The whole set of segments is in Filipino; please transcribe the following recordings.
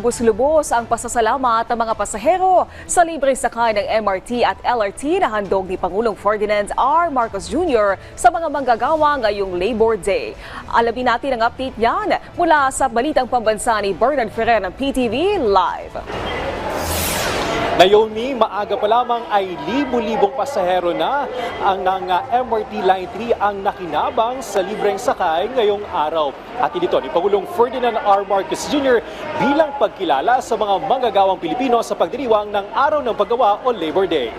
Lubos-lubos ang pasasalamat ng mga pasahero sa libreng sakay ng MRT at LRT na handog ni Pangulong Ferdinand R. Marcos Jr. sa mga manggagawa ngayong Labor Day. Alamin natin ang update niyan mula sa Balitang Pambansa ni Bernard Ferrer ng PTV Live. Naomi, maaga pa lamang ay libu-libong pasahero na ang ng MRT Line 3 ang nakinabang sa libreng sakay ngayong araw. At ito ni Pangulong Ferdinand R. Marcos Jr. bilang pagkilala sa mga manggagawang Pilipino sa pagdiriwang ng Araw ng Paggawa o Labor Day.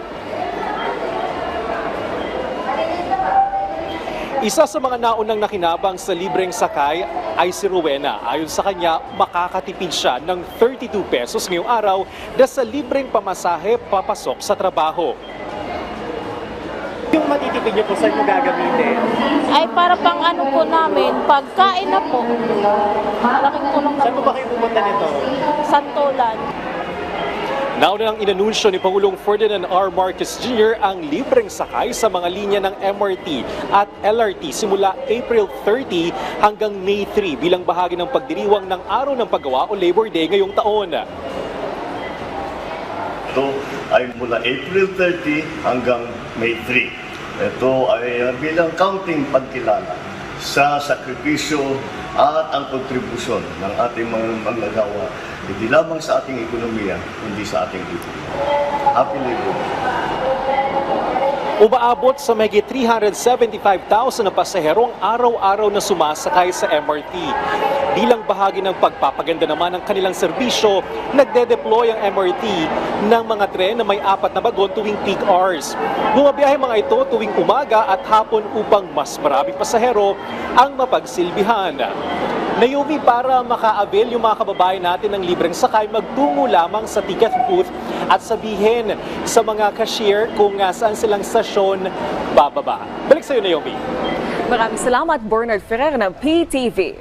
Isa sa mga naunang nakinabang sa libreng sakay ay si Rowena. Ayon sa kanya, makakatipid siya ng 32 pesos ngayong araw na sa libreng pamasahe papasok sa trabaho. Yung matitipid niyo po, saan mo gagamitin? Ay para pang ano po namin, pagkain na po. Malaking tulong na Saan mo po. ba kayo pupunta nito? Santolan. Nauna nang inanunsyo ni Pangulong Ferdinand R. Marcos Jr. ang libreng sakay sa mga linya ng MRT at LRT simula April 30 hanggang May 3 bilang bahagi ng pagdiriwang ng Araw ng Paggawa o Labor Day ngayong taon. Ito ay mula April 30 hanggang May 3. Ito ay bilang counting pagkilala sa sakripisyo at ang kontribusyon ng ating mga manggagawa, hindi lamang sa ating ekonomiya, kundi sa ating lipunan. Happy Labor Day. Umaabot sa mahigit 375,000 na pasahero ang araw-araw na sumasakay sa MRT. Bilang bahagi ng pagpapaganda naman ng kanilang serbisyo, nagde-deploy ang MRT ng mga tren na may 4 na bagon tuwing peak hours. Bumabiyahe mga ito tuwing umaga at hapon upang mas maraming pasahero ang mapagsilbihan. Naomi, para maka-avail yung mga kababayan natin ng libreng sakay, magtungo lamang sa ticket booth at sabihin sa mga cashier kung saan silang stasyon bababa. Balik sa iyo, Naomi. Maraming salamat, Bernard Ferrer ng PTV.